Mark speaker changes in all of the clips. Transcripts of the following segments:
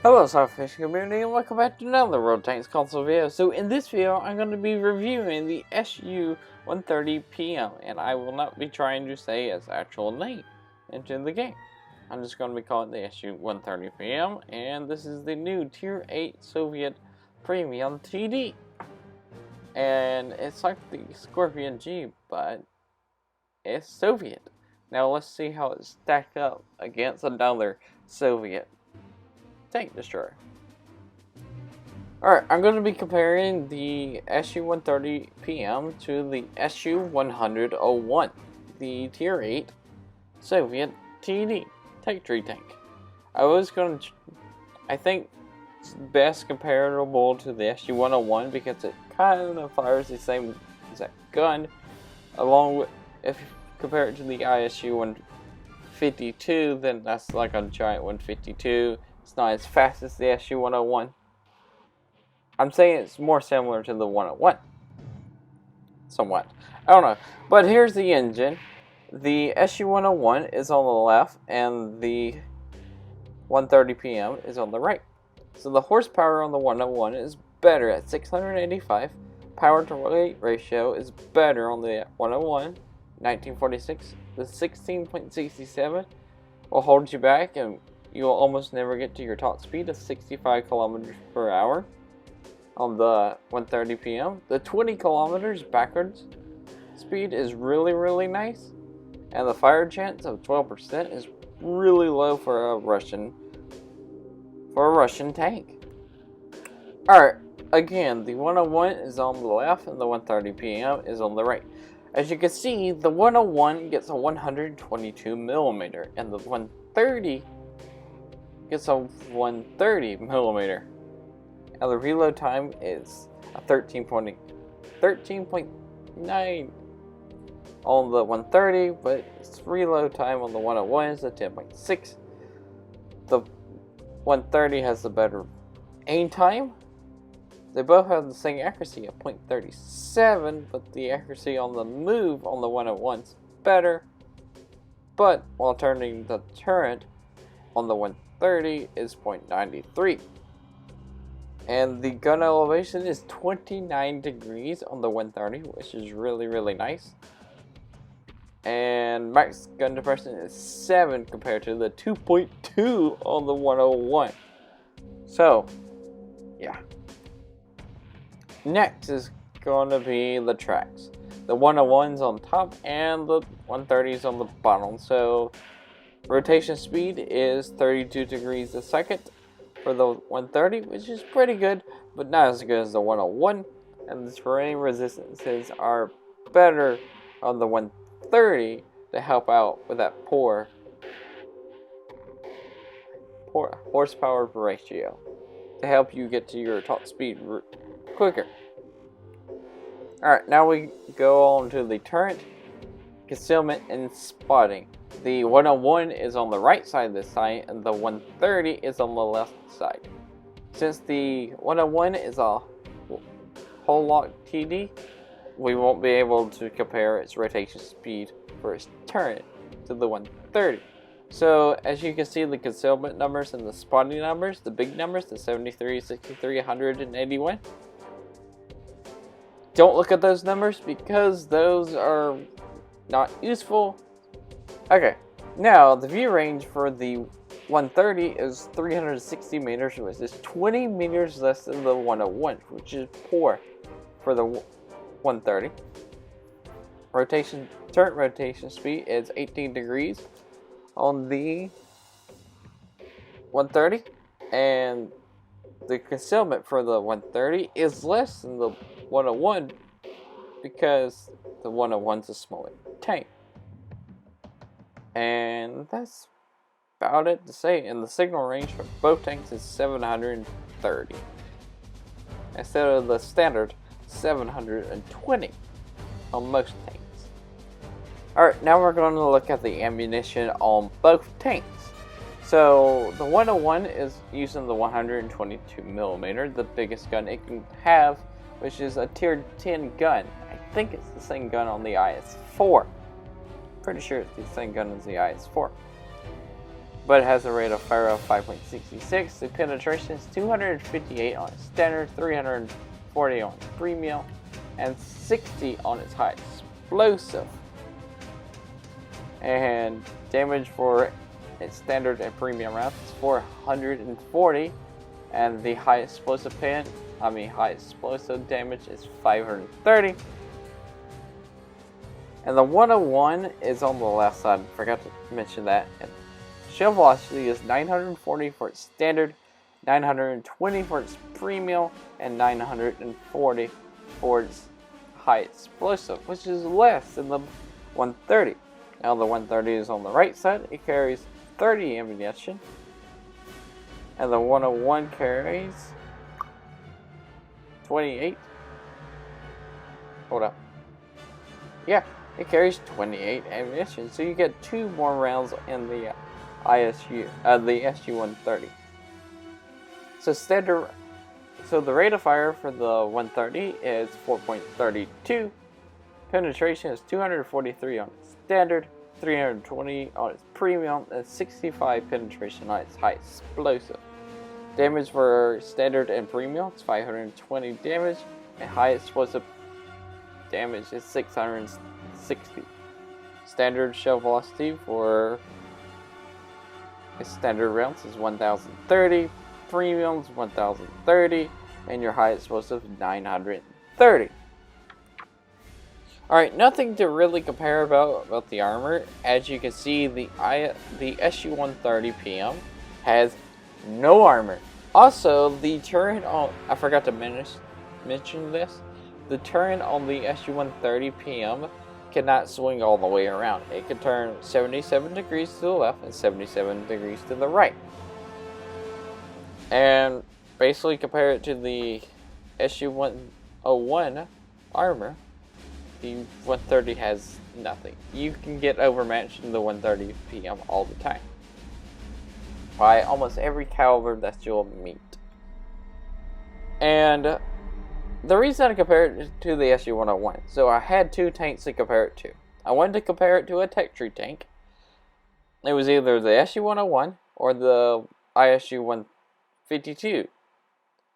Speaker 1: Hello SLAPAFISH community and welcome back to another Road Tanks console video. So in this video I'm going to be reviewing the SU-130 PM and I will not be trying to say its actual name into the game. I'm just going to be calling it the SU-130 PM and this is the new Tier 8 Soviet Premium TD. And it's like the Scorpion G but it's Soviet. Now let's see how it's stacked up against another Soviet tank destroyer. Alright, I'm going to be comparing the SU-130 PM to the SU-100-01, the Tier 8 Soviet TD Tech Tree tank. I think it's best comparable to the SU-101 because it kind of fires the same exact gun, along with, if you compare it to the ISU-152, then that's like a giant 152. It's not as fast as the SU-101. I'm saying it's more similar to the 101. Somewhat. I don't know. But here's the engine. The SU-101 is on the left and the 130 PM is on the right. So the horsepower on the 101 is better at 685. Power to weight ratio is better on the 101, 1946. The 16.67 will hold you back and you will almost never get to your top speed of 65 kilometers per hour on the 130 PM. The 20 kilometers backwards speed is really nice, and the fire chance of 12% is really low for a Russian tank. Alright, again, the 101 is on the left and the 130 PM is on the right. As you can see, the 101 gets a 122 millimeter and the 130 gets a 130 millimeter, and the reload time is a 13.9 on the 130, but its reload time on the 101 is a 10.6. The 130 has the better aim time. They both have the same accuracy of 0.37, but the accuracy on the move on the 101 is better. But while turning the turret on the 130 is 0.93, and the gun elevation is 29 degrees on the 130, which is really nice, and max gun depression is 7 compared to the 2.2 on the 101. So yeah, next is going to be the tracks. The 101's on top and the 130's on the bottom. So rotation speed is 32 degrees a second for the 130, which is pretty good, but not as good as the 101. And the terrain resistances are better on the 130 to help out with that poor horsepower ratio to help you get to your top speed quicker. Alright, now we go on to the turret, concealment, and spotting. The 101 is on the right side of the sight and the 130 is on the left side. Since the 101 is a whole lock TD, we won't be able to compare its rotation speed for its turret to the 130. So as you can see, the concealment numbers and the spotting numbers, the big numbers, the 73, 63, 100, and 81. Don't look at those numbers because those are not useful. Okay, now the view range for the 130 is 360 meters, which is 20 meters less than the 101, which is poor for the 130. Turret rotation speed is 18 degrees on the 130, and the concealment for the 130 is less than the 101 because the 101's a smaller tank. And that's about it to say. And the signal range for both tanks is 730 instead of the standard 720 on most tanks. Alright, now we're going to look at the ammunition on both tanks. So the 101 is using the 122 millimeter, the biggest gun it can have, which is a tier 10 gun. I think it's the same gun on the IS-4. Pretty sure it's the same gun as the IS-4. but it has a rate of fire of 5.66. The penetration is 258 on its standard, 340 on its premium, and 60 on its high explosive. And damage for its standard and premium rounds is 440, and the high explosive high explosive damage is 530. And the 101 is on the left side. Forgot to mention that. And shell velocity is 940 for its standard, 920 for its premium, and 940 for its high explosive, which is less than the 130. Now the 130 is on the right side. It carries 30 ammunition, and the 101 carries 28. Hold up. Yeah, it carries 28 ammunition, so you get 2 more rounds in the the SU-130. So the rate of fire for the 130 is 4.32. Penetration is 243 on its standard, 320 on its premium, and 65 penetration on its high explosive. Damage for standard and premium is 520 damage, and high explosive damage is 660. Standard shell velocity for its standard rounds is 1030, premiums 1030, and your high explosive 930. Alright, nothing to really compare about the armor. As you can see, the SU-130 PM has no armor. Also, the turret on, I forgot to mention this, the turret on the SU-130 PM cannot swing all the way around. It can turn 77 degrees to the left and 77 degrees to the right. And basically compare it to the SU-101 armor, the 130 has nothing. You can get overmatched in the 130 PM all the time by almost every caliber that you'll meet. And the reason I compared it to the SU-101, so I had 2 tanks to compare it to. I wanted to compare it to a tech tree tank. It was either the SU-101 or the ISU-152.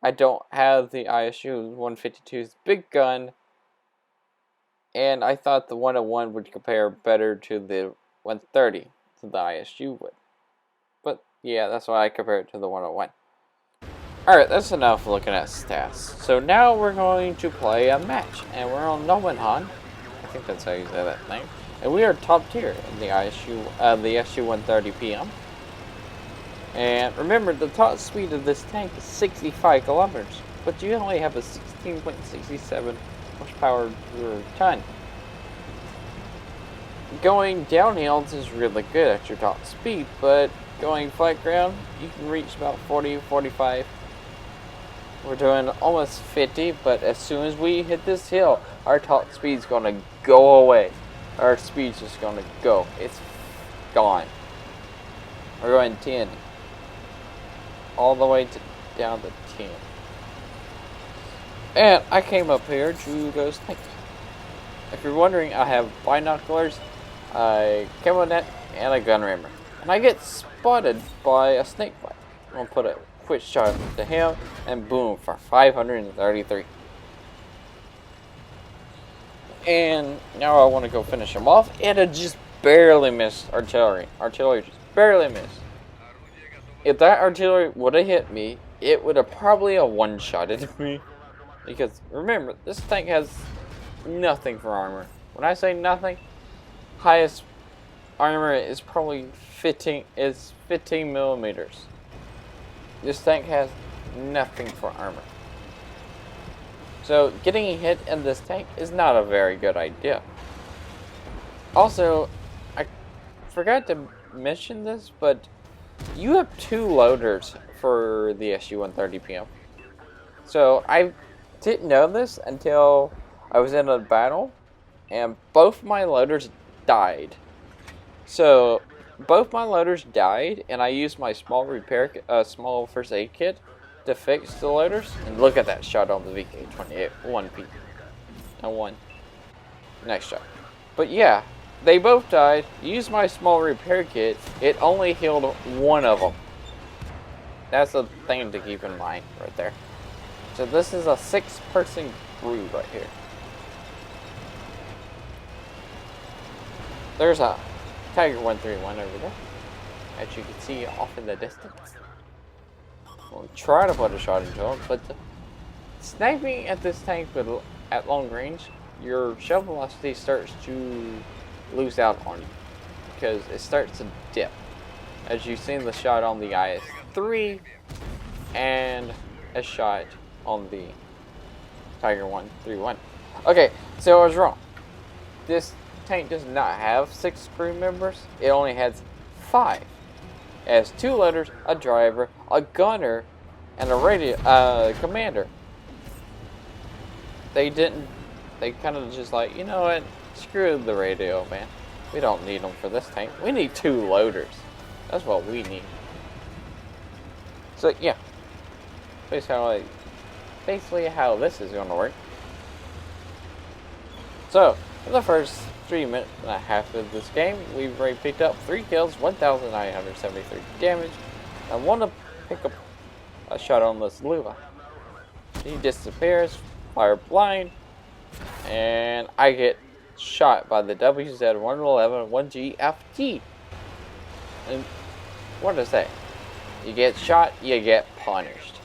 Speaker 1: I don't have the ISU-152's big gun, and I thought the 101 would compare better to the 130 than the ISU would. But yeah, that's why I compare it to the 101. Alright, that's enough looking at stats. So now we're going to play a match, and we're on Nomenhan. I think that's how you say that name. And we are top tier in the SU-130 PM. And remember, the top speed of this tank is 65 kilometers, but you only have a 16.67 horsepower per ton. Going downhill is really good at your top speed, but going flat ground, you can reach about 40, 45. We're doing almost 50, but as soon as we hit this hill, our top speed's gonna go away. Our speed's just gonna go. It's gone. We're going 10. All the way down to 10. And I came up here to go snake. If you're wondering, I have binoculars, a camo net, and a gun rammer. And I get spotted by a snake bite. I'm gonna put a quick shot to him, and boom, for 533. And now I want to go finish him off, and it just barely missed artillery. Artillery just barely missed. If that artillery would have hit me, it would have probably one-shotted me. Because remember, this tank has nothing for armor. When I say nothing, highest armor is probably 15 millimeters. This tank has nothing for armor. So getting hit in this tank is not a very good idea. Also, I forgot to mention this, but you have 2 loaders for the SU-130 PM. So I didn't know this until I was in a battle, and both my loaders died. So both my loaders died, and I used my small first aid kit to fix the loaders. And look at that shot on the VK-28, 1P. I won. Next shot. But yeah, they both died. Used my small repair kit. It only healed one of them. That's a thing to keep in mind right there. So this is a 6-person crew right here. There's a Tiger 131 over there, as you can see off in the distance. We'll try to put a shot into him, but sniping at this tank at long range, your shell velocity starts to lose out on you because it starts to dip. As you've seen the shot on the IS-3 and a shot on the Tiger 131. Okay, so I was wrong. This tank does not have 6 crew members. It only has 5. It has 2 loaders, a driver, a gunner, and a commander. They kind of just like, you know what? Screw the radio, man. We don't need them for this tank. We need 2 loaders. That's what we need. So yeah, basically how this is going to work. So in the first 3 minutes and a half of this game, we've already picked up 3 kills, 1,973 damage. I want to pick up a shot on this Luva. He disappears, fire blind, and I get shot by the WZ-111 1GFT. And what does that? You get shot, you get punished.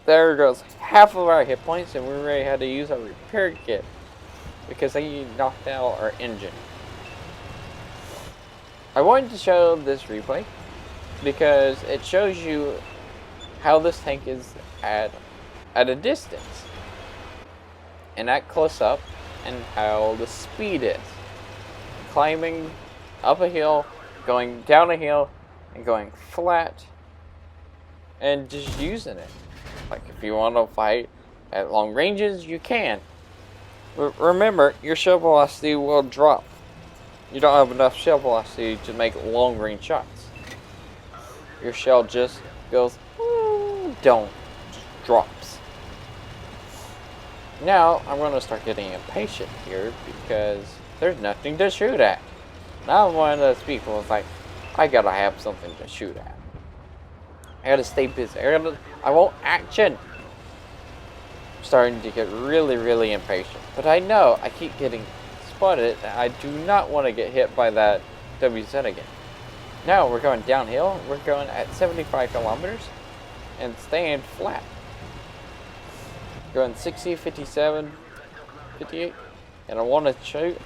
Speaker 1: There goes half of our hit points, and we already had to use our repair kit because they knocked out our engine. I wanted to show this replay because it shows you how this tank is at a distance and at close up, and how the speed is. Climbing up a hill, going down a hill, and going flat, and just using it. Like if you want to fight at long ranges, you can. Remember, your shell velocity will drop. You don't have enough shell velocity to make long range shots. Your shell just goes, don't, just drops. Now, I'm going to start getting impatient here because there's nothing to shoot at. Now I'm one of those people who's like, I gotta have something to shoot at. I gotta stay busy. I want action. I'm starting to get really, really impatient. But I know I keep getting spotted, and I do not want to get hit by that WZ again. Now we're going downhill. We're going at 75 kilometers and staying flat. Going 60, 57, 58. And I want to shoot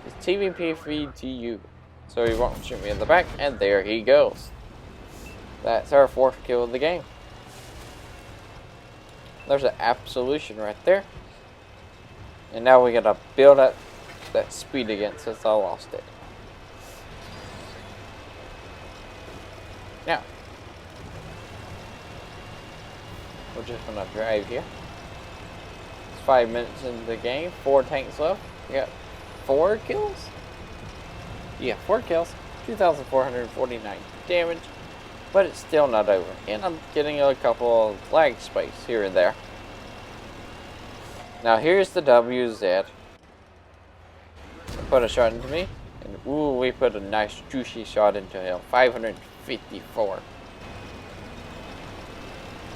Speaker 1: his TVP feed to you. So he won't shoot me in the back, and there he goes. That's our 4th kill of the game. There's an absolution right there. And now we gotta build up that speed again since I lost it. Now, we're just gonna drive here. It's 5 minutes into the game, 4 tanks left. We got 4 kills? Yeah, 4 kills, 2,449 damage, but it's still not over. And I'm getting a couple of lag spikes here and there. Now here's the WZ. Put a shot into me, and ooh, we put a nice juicy shot into him. 554.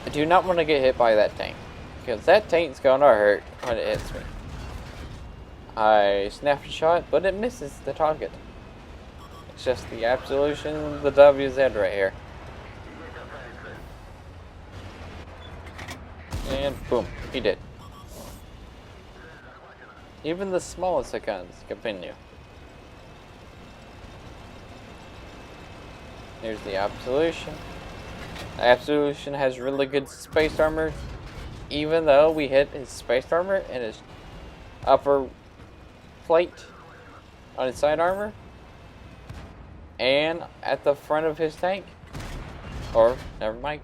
Speaker 1: I do not want to get hit by that tank, because that tank's gonna hurt when it hits me. I snap a shot, but it misses the target. It's just the absolution of the WZ right here. And boom, he did. Even the smallest of guns continue. Here's the absolution. The absolution has really good space armor, even though we hit his space armor and his upper plate on his side armor and at the front of his tank. Or never mind,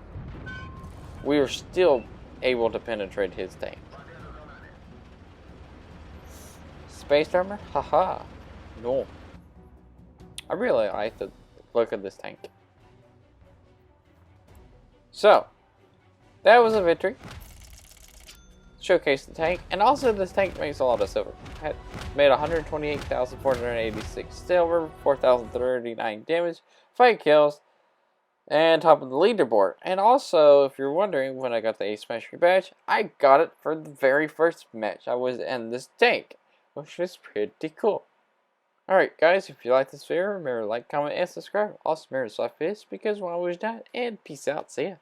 Speaker 1: we were still able to penetrate his tank. Space armor? Haha. No. I really like the look of this tank. So, that was a victory. showcase the tank. And also, this tank makes a lot of silver. It made 128,486 silver, 4,039 damage, 5 kills, and top of the leaderboard. And also, if you're wondering when I got the Ace Mastery badge, I got it for the very first match I was in this tank, which was pretty cool. Alright guys, if you like this video, remember to like, comment, and subscribe. Also remember to SLAPAFISH, because when I was done, and peace out, see ya.